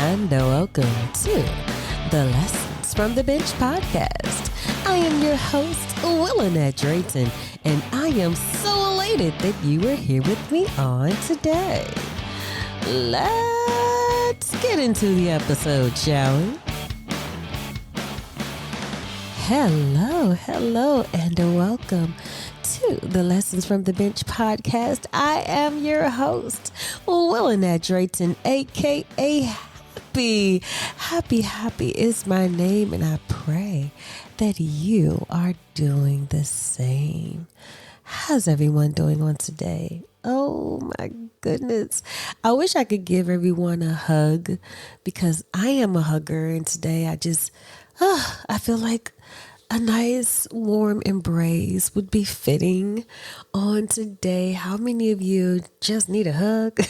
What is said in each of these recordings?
and welcome to the Lessons from the Bench podcast. I am your host, Willannette Drayton, and I am so elated that you are here with me on today. Let's get into the episode, shall we? Hello, and welcome to the Lessons from the Bench podcast. I am your host, Willannette Drayton, aka Happy is my name, and I pray that you are doing the same. How's everyone doing on today? Oh my goodness. I wish I could give everyone a hug because I am a hugger, and today I feel like a nice warm embrace would be fitting on today. How many of you just need a hug?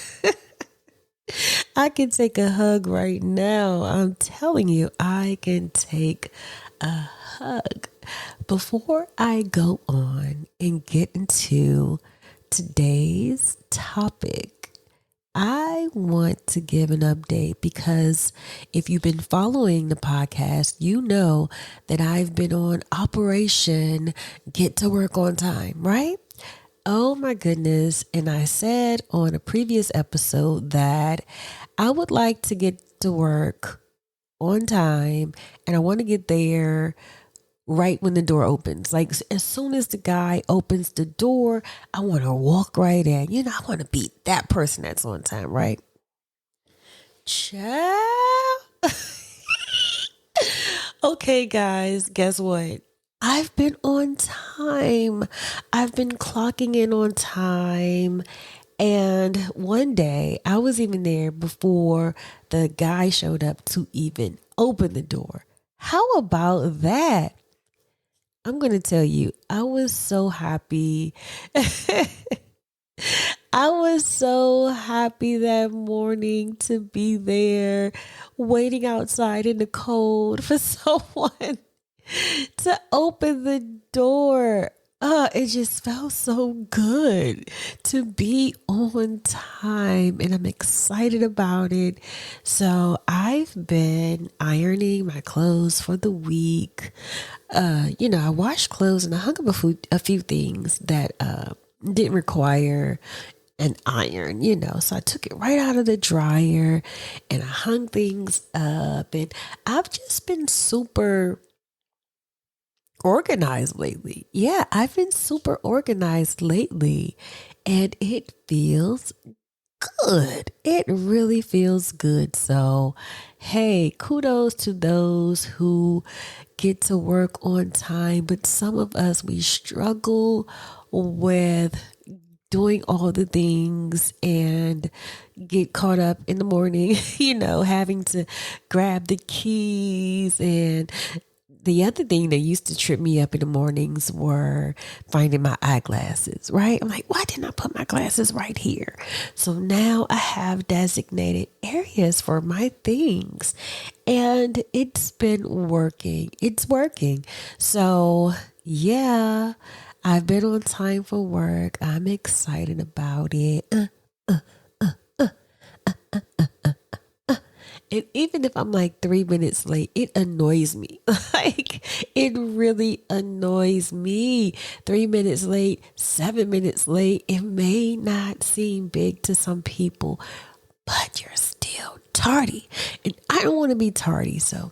I can take a hug right now. I'm telling you, I can take a hug. Before I go on and get into today's topic, I want to give an update because if you've been following the podcast, you know that I've been on Operation Get to Work on Time, right? Oh my goodness. And I said on a previous episode that I would like to get to work on time and I want to get there right when the door opens. Like as soon as the guy opens the door, I want to walk right in. You know, I want to be that person that's on time, right? Ciao. Okay, guys, guess what? I've been on time. I've been clocking in on time. And one day I was even there before the guy showed up to even open the door. How about that? I'm going to tell you, I was so happy. I was so happy that morning to be there, waiting outside in the cold for someone to open the door. It just felt so good to be on time, and I'm excited about it. So I've been ironing my clothes for the week. I washed clothes and I hung up a few things that didn't require an iron, so I took it right out of the dryer and I hung things up, and I've just been super organized lately. Yeah, I've been super organized lately, and it feels good. It really feels good. So, hey, kudos to those who get to work on time, but some of us, we struggle with doing all the things and get caught up in the morning, having to grab the keys. And the other thing that used to trip me up in the mornings were finding my eyeglasses, right? I'm like, why didn't I put my glasses right here? So now I have designated areas for my things, and it's been working. It's working. So yeah, I've been on time for work. I'm excited about it. And even if I'm like 3 minutes late, it annoys me. Like, it really annoys me. 3 minutes late, 7 minutes late. It may not seem big to some people, but you're still tardy. And I don't want to be tardy. So,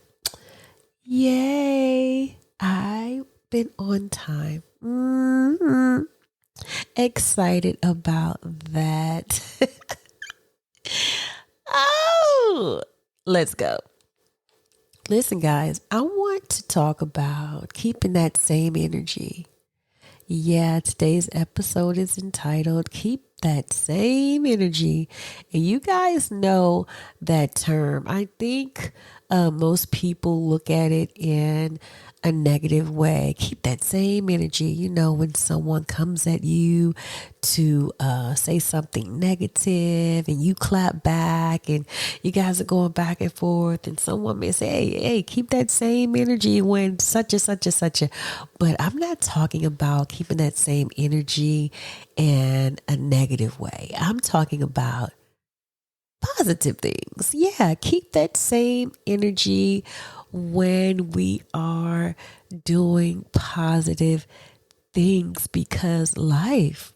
yay. I've been on time. Excited about that. Oh, let's go. Listen, guys, I want to talk about keeping that same energy. Yeah, today's episode is entitled Keep That Same Energy. And you guys know that term. I think most people look at it in a negative way. Keep that same energy. When someone comes at you to say something negative and you clap back and you guys are going back and forth, and someone may say, hey, keep that same energy when such and such and such a. But I'm not talking about keeping that same energy in a negative way. I'm talking about positive things. Yeah, keep that same energy when we are doing positive things because life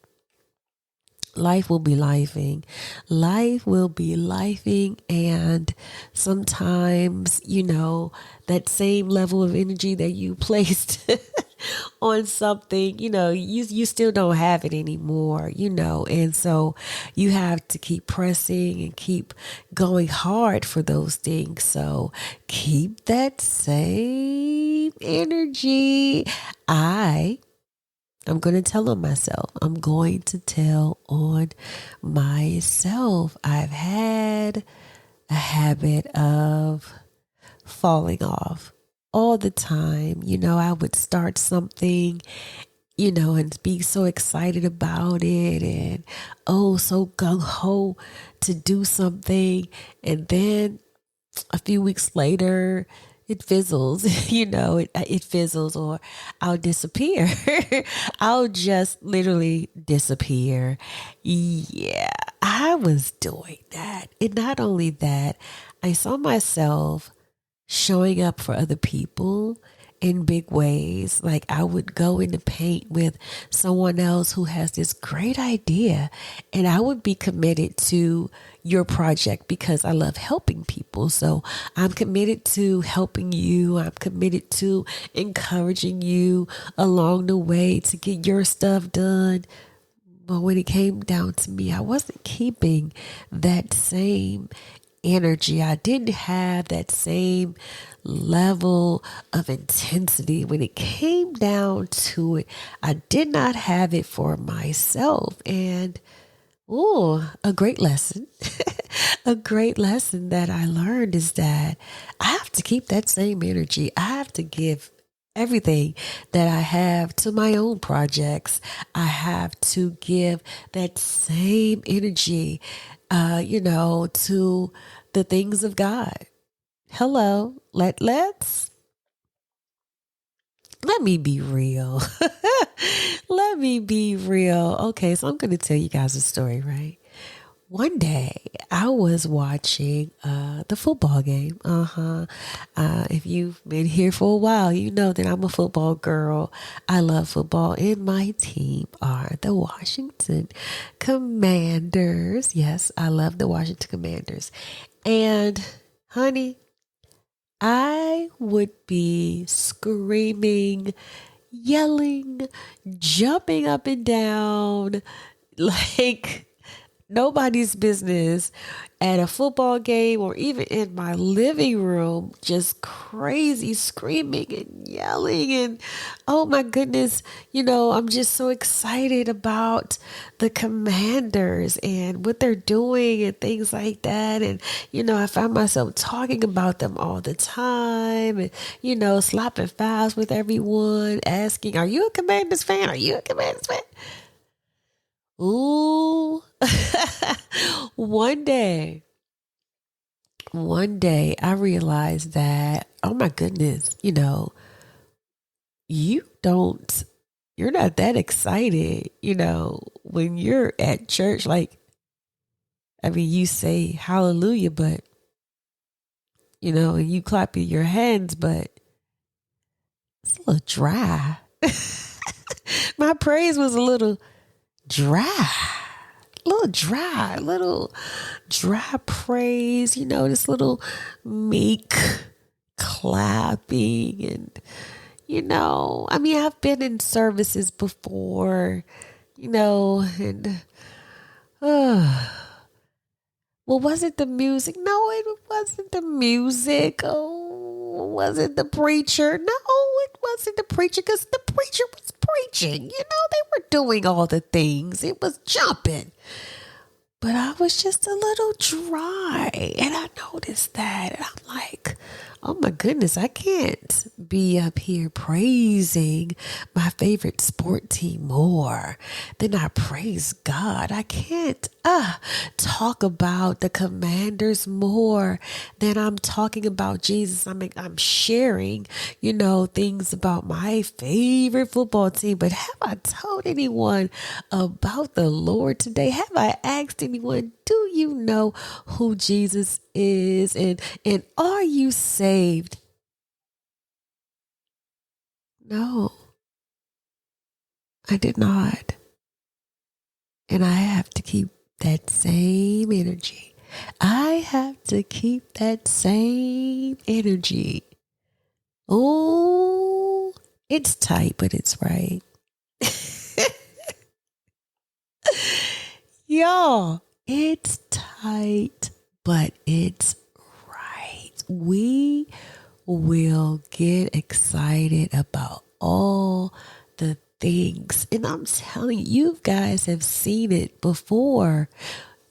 will be lifing. Life will be lifing. And sometimes, that same level of energy that you placed on something, you still don't have it anymore, and so you have to keep pressing and keep going hard for those things. So keep that same energy. I'm going to tell on myself. I'm going to tell on myself. I've had a habit of falling off all the time. I would start something, and be so excited about it and so gung ho to do something. And then a few weeks later, it fizzles, it fizzles, or I'll disappear. I'll just literally disappear. Yeah, I was doing that. And not only that, I saw myself showing up for other people in big ways. Like I would go in the paint with someone else who has this great idea, and I would be committed to your project because I love helping people. So I'm committed to helping you. I'm committed to encouraging you along the way to get your stuff done. But when it came down to me, I wasn't keeping that same energy. I didn't have that same level of intensity when it came down to it. I did not have it for myself. And a great lesson. A great lesson that I learned is that I have to keep that same energy. I have to give everything that I have to my own projects. I have to give that same energy, to the things of God. Hello, let me be real. Let me be real. Okay, so I'm going to tell you guys a story, right? One day I was watching the football game. If you've been here for a while, you know that I'm a football girl. I love football, and my team are the Washington Commanders. Yes, I love the Washington Commanders. And honey, I would be screaming, yelling, jumping up and down like nobody's business at a football game or even in my living room, just crazy screaming and yelling. And oh my goodness, I'm just so excited about the Commanders and what they're doing and things like that. And, I find myself talking about them all the time and, slapping fouls with everyone, asking, are you a Commanders fan? Are you a Commanders fan? Ooh, one day, one day I realized that, oh my goodness, you don't, you're not that excited, when you're at church. Like, I mean, you say hallelujah, but, and you clap your hands, but it's a little dry. My praise was a little dry praise, this little meek clapping. And, I mean, I've been in services before, and, well, was it the music? No, it wasn't the music. Oh, was it the preacher? No, it wasn't the preacher because the preacher was preaching. They were doing all the things. It was jumping. But I was just a little dry. And I noticed that. And I'm like, oh my goodness, I can't be up here praising my favorite sport team more than I praise God. I can't talk about the Commanders more than I'm talking about Jesus. I'm sharing, things about my favorite football team. But have I told anyone about the Lord today? Have I asked anyone, Do you know who Jesus is? And are you saved? No, I did not. And I have to keep that same energy. I have to keep that same energy. Oh, it's tight, but it's right. Y'all, it's tight, but it's right. We will get excited about all the things. And I'm telling you, you guys have seen it before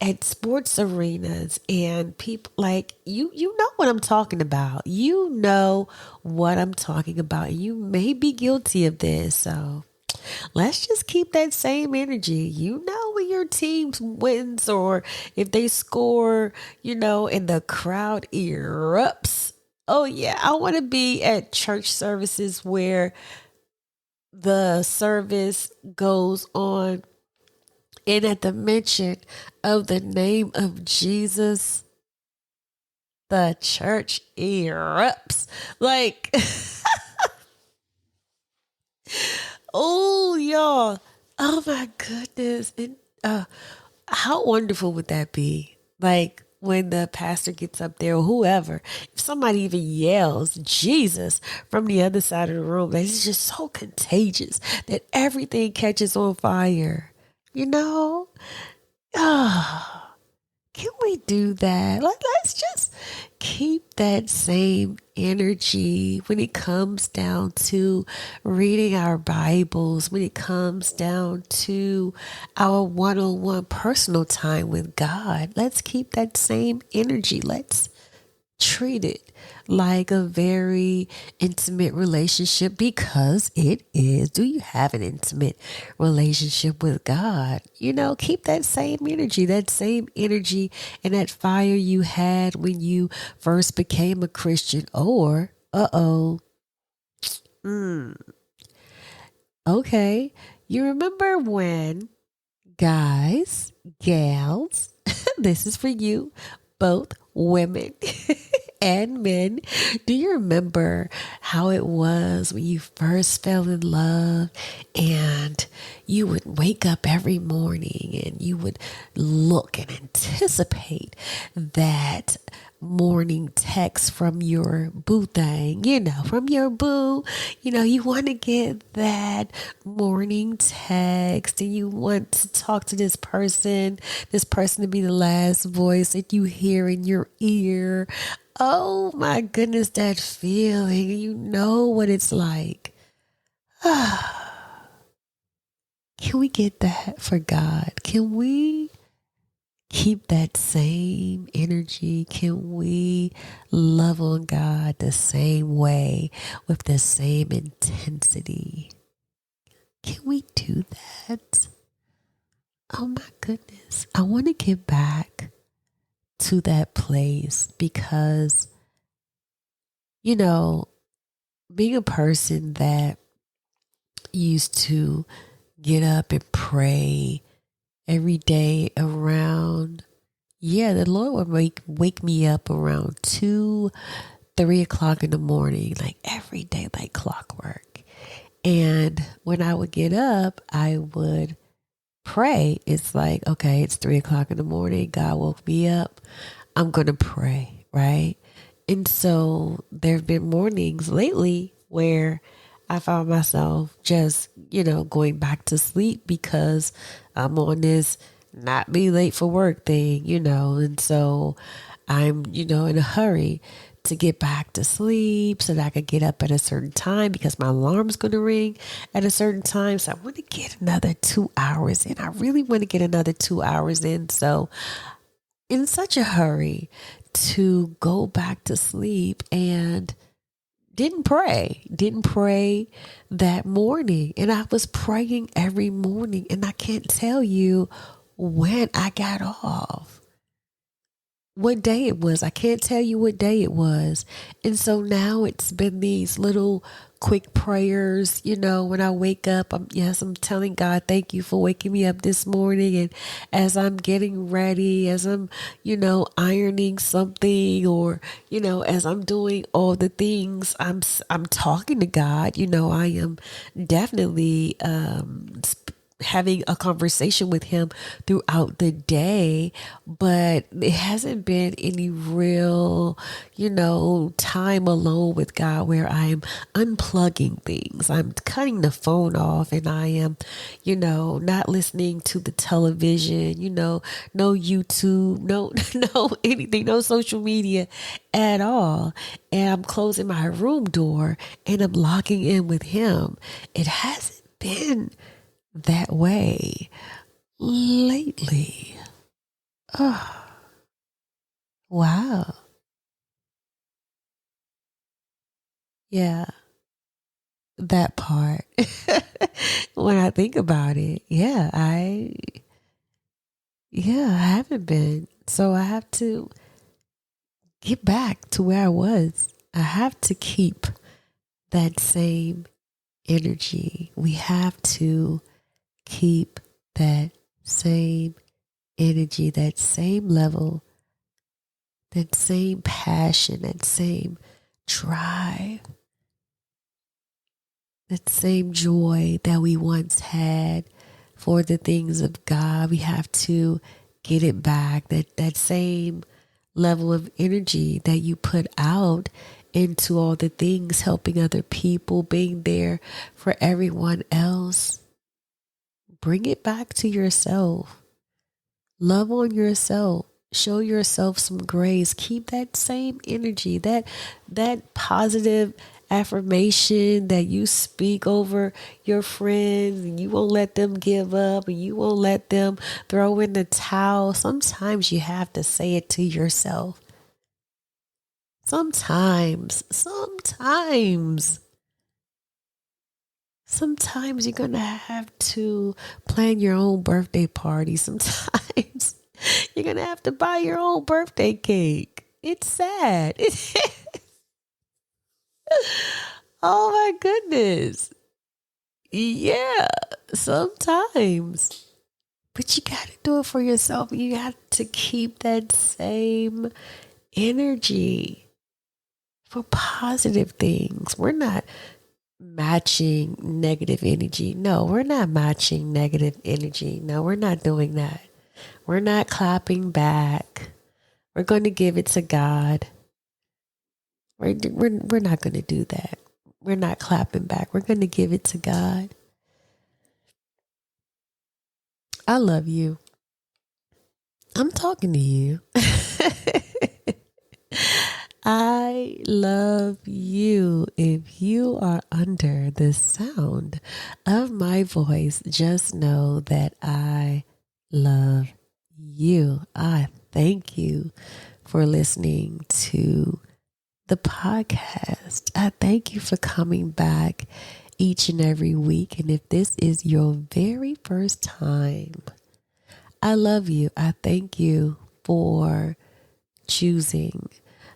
at sports arenas and people like you know what I'm talking about. You know what I'm talking about. You may be guilty of this. So let's just keep that same energy. You know, when your team wins or if they score, and the crowd erupts. Oh, yeah. I want to be at church services where the service goes on and at the mention of the name of Jesus, the church erupts. Like, oh, y'all. Oh, my goodness. And how wonderful would that be? Like when the pastor gets up there or whoever, if somebody even yells Jesus from the other side of the room, that it's just so contagious that everything catches on fire. You know? Oh, can we do that? Let's just keep that same energy when it comes down to reading our Bibles, when it comes down to our one-on-one personal time with God. Let's keep that same energy. Let's treat it like a very intimate relationship because it is. Do you have an intimate relationship with God? Keep that same energy and that fire you had when you first became a Christian. Or, okay, you remember when guys, gals, this is for you, both women and men. Do you remember how it was when you first fell in love and you would wake up every morning and you would look and anticipate that morning text from your boo thing, from your boo. You want to get that morning text and you want to talk to this person to be the last voice that you hear in your ear. Oh my goodness, that feeling. You know what it's like. Can we get that for God? Can we keep that same energy? Can we love on God the same way with the same intensity? Can we do that? Oh my goodness. I want to get back to that place because, being a person that used to get up and pray every day around, the Lord would wake me up around 2-3 o'clock in the morning, like every day, like clockwork. And when I would get up, I would pray. It's like, okay, it's 3 o'clock in the morning. God woke me up. I'm going to pray, right? And so there have been mornings lately where I found myself just, going back to sleep because I'm on this not be late for work thing, and so I'm, in a hurry to get back to sleep so that I could get up at a certain time because my alarm's going to ring at a certain time. So I want to get another 2 hours in. I really want to get another 2 hours in. So in such a hurry to go back to sleep and didn't pray that morning. And I was praying every morning and I can't tell you when I got off. what day it was. I can't tell you what day it was. And so now it's been these little quick prayers, when I wake up, I'm telling God, thank you for waking me up this morning. And as I'm getting ready, as I'm, ironing something, or, as I'm doing all the things, I'm talking to God. I am definitely, having a conversation with him throughout the day, but it hasn't been any real, time alone with God where I'm unplugging things. I'm cutting the phone off, and I am, not listening to the television, no YouTube, no, no anything, no social media at all. And I'm closing my room door and I'm logging in with him. It hasn't been that way lately. Oh, wow. Yeah, that part. When I think about it, I haven't been. So I have to get back to where I was. I have to keep that same energy. We have to keep that same energy, that same level, that same passion, that same drive, that same joy that we once had for the things of God. We have to get it back. That same level of energy that you put out into all the things, helping other people, being there for everyone else. Bring it back to yourself. Love on yourself. Show yourself some grace. Keep that same energy, that positive affirmation that you speak over your friends, and you won't let them give up, and you won't let them throw in the towel. Sometimes you have to say it to yourself. Sometimes you're going to have to plan your own birthday party. Sometimes you're going to have to buy your own birthday cake. It's sad. Oh my goodness. Yeah, sometimes. But you got to do it for yourself. You got to keep that same energy for positive things. We're not matching negative energy. No, we're not matching negative energy. No, we're not doing that. We're not clapping back. We're going to give it to God. We're not going to do that. We're not clapping back. We're going to give it to God. I love you. I'm talking to you. I love you. If you are under the sound of my voice, just know that I love you. I thank you for listening to the podcast. I thank you for coming back each and every week. And if this is your very first time, I love you. I thank you for choosing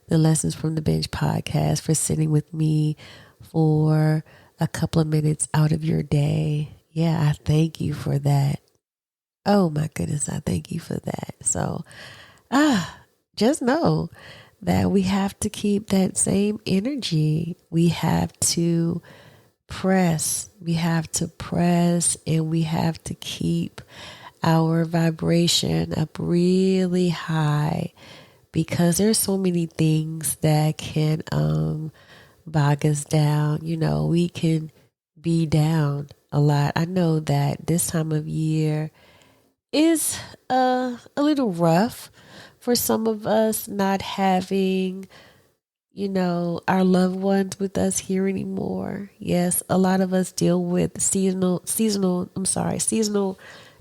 the Lessons from the Bench podcast, for sitting with me for a couple of minutes out of your day. Yeah, I thank you for that. Oh my goodness, I thank you for that. So, just know that we have to keep that same energy. We have to press. We have to press, and we have to keep our vibration up really high, because there's so many things that can bog us down. We can be down a lot. I know that this time of year is a little rough for some of us, not having, our loved ones with us here anymore. Yes, a lot of us deal with seasonal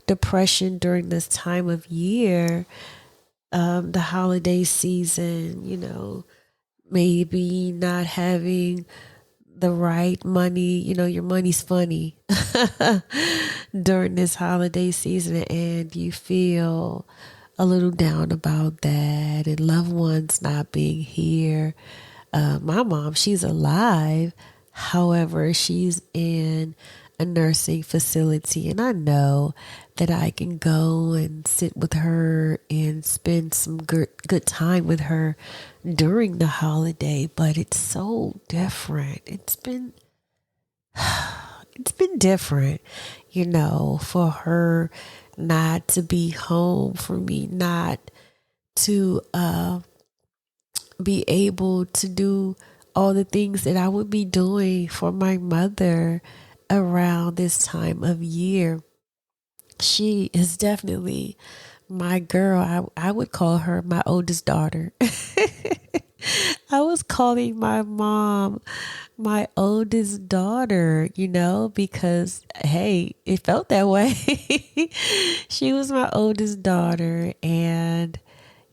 depression during this time of year. The holiday season, maybe not having the right money, your money's funny during this holiday season, and you feel a little down about that and loved ones not being here. My mom, she's alive. However, she's in a nursing facility, and I know that I can go and sit with her and spend some good time with her during the holiday. But it's so different. It's been different, for her not to be home, for me not to be able to do all the things that I would be doing for my mother around this time of year. She is definitely my girl. I would call her my oldest daughter. I was calling my mom my oldest daughter, because hey, it felt that way. She was my oldest daughter, and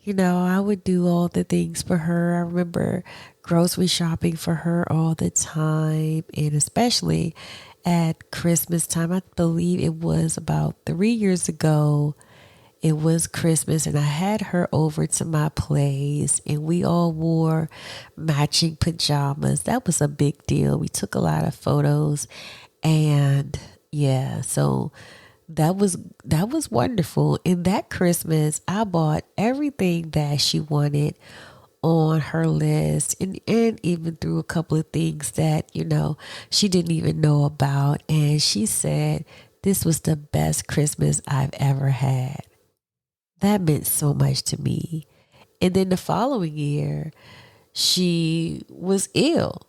I would do all the things for her. I remember grocery shopping for her all the time, and especially at Christmas time. I believe it was about 3 years ago. It was Christmas, and I had her over to my place, and we all wore matching pajamas. That was a big deal. We took a lot of photos, and yeah, so that was wonderful. And that Christmas, I bought everything that she wanted on her list, and even through a couple of things that, she didn't even know about. And she said, this was the best Christmas I've ever had. That meant so much to me. And then the following year, she was ill,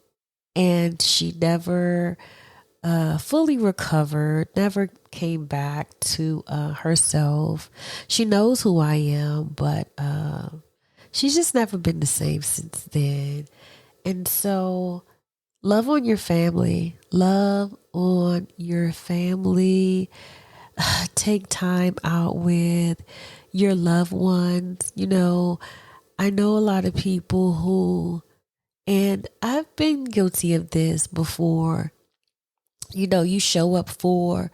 and she never fully recovered, never came back to herself. She knows who I am, but she's just never been the same since then. And so, love on your family. Love on your family. Take time out with your loved ones. I know a lot of people who, and I've been guilty of this before. You show up for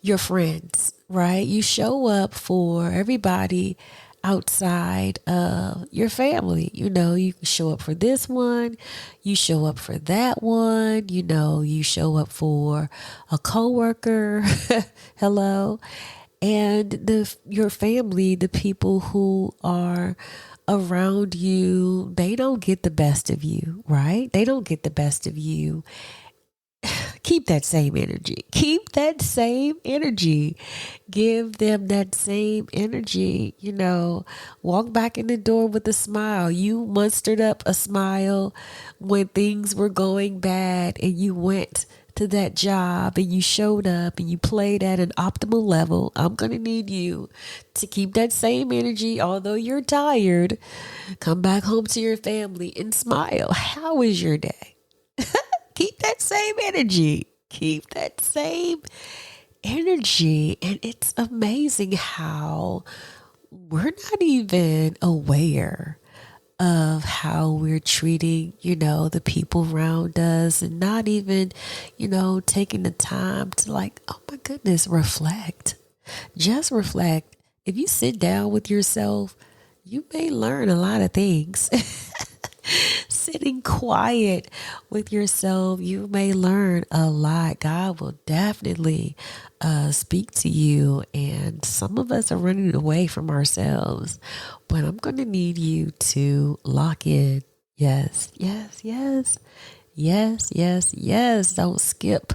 your friends, right? You show up for everybody outside of your family. You can show up for this one, you show up for that one, you show up for a coworker. Hello. And your family, the people who are around you, they don't get the best of you, right? They don't get the best of you. Keep that same energy. Keep that same energy. Give them that same energy. Walk back in the door with a smile. You mustered up a smile when things were going bad, and you went to that job and you showed up and you played at an optimal level. I'm going to need you to keep that same energy. Although you're tired, come back home to your family and smile. How was your day? Keep that same energy. Keep that same energy. And it's amazing how we're not even aware of how we're treating, the people around us, and not even, taking the time to, like, oh my goodness, reflect. Just reflect. If you sit down with yourself, you may learn a lot of things. Sitting quiet with yourself, you may learn a lot. God will definitely speak to you. And some of us are running away from ourselves, but I'm going to need you to lock in. Yes, yes, yes, yes, yes, yes. Don't skip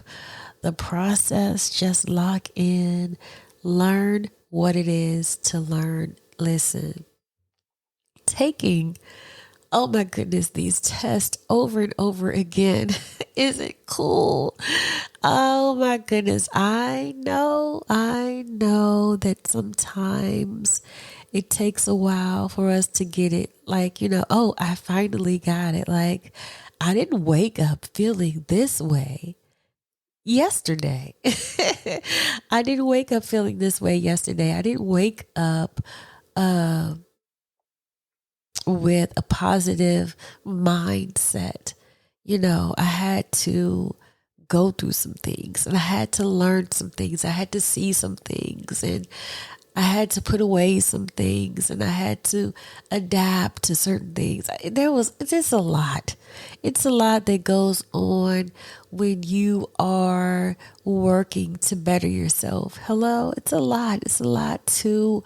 the process. Just lock in. Learn what it is to learn. Listen, taking, oh my goodness, these tests over and over again. Isn't cool? Oh my goodness. I know that sometimes it takes a while for us to get it. Like, oh, I finally got it. Like, I didn't wake up feeling this way yesterday. I didn't wake up feeling this way yesterday. I didn't wake up with a positive mindset. I had to go through some things, and I had to learn some things. I had to see some things, and I had to put away some things and I had to adapt to certain things. There was just a lot. It's a lot that goes on when you are working to better yourself. Hello? It's a lot. It's a lot to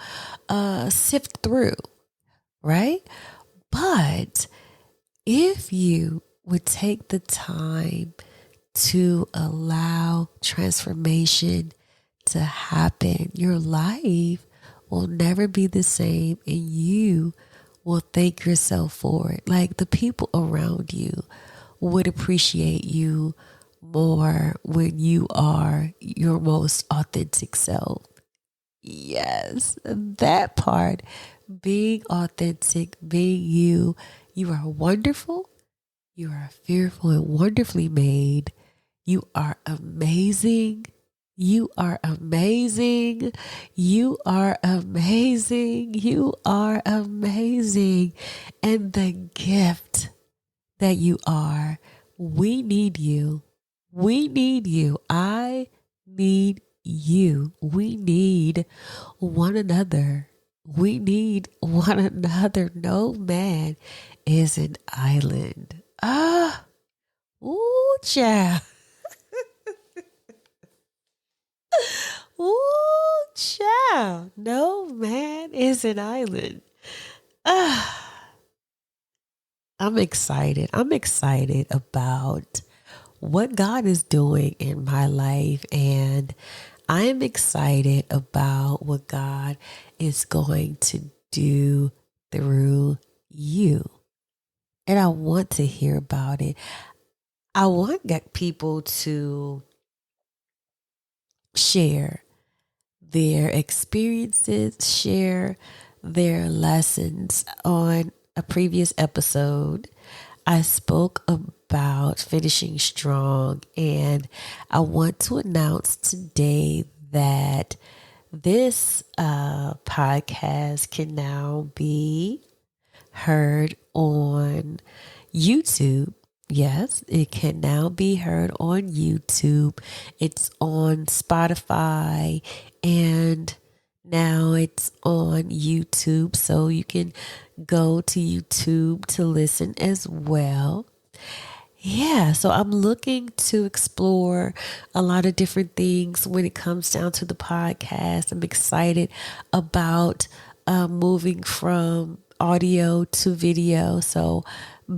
sift through, right? But if you would take the time to allow transformation to happen, your life will never be the same and you will thank yourself for it. Like the people around you would appreciate you more when you are your most authentic self. Yes, that part, being authentic, being you. You are wonderful. You are fearful and wonderfully made. You are amazing. You are amazing. You are amazing. You are amazing. And the gift that you are, we need you. We need you. I need you. We need one another. We need one another. No man is an island. Ah, ooh, child. Ooh, child. No man is an island. Ah, I'm excited. I'm excited about what God is doing in my life. And I am excited about what God is going to do through you. And I want to hear about it. I want get people to share their experiences, share their lessons. On a previous episode, I spoke about finishing strong, and I want to announce today that this podcast can now be heard on YouTube. Yes, it can now be heard on YouTube. It's on Spotify and now it's on YouTube. So you can go to YouTube to listen as well. Yeah, so I'm looking to explore a lot of different things when it comes down to the podcast. I'm excited about moving from audio to video. So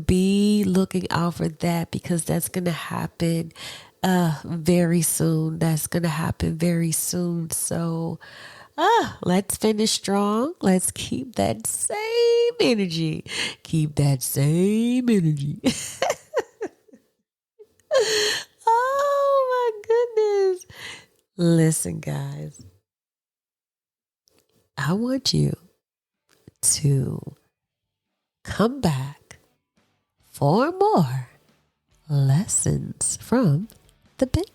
be looking out for that because that's going to happen very soon. That's going to happen very soon. So let's finish strong. Let's keep that same energy. Keep that same energy. Oh my goodness. Listen, guys, I want you to come back for more lessons from the bench.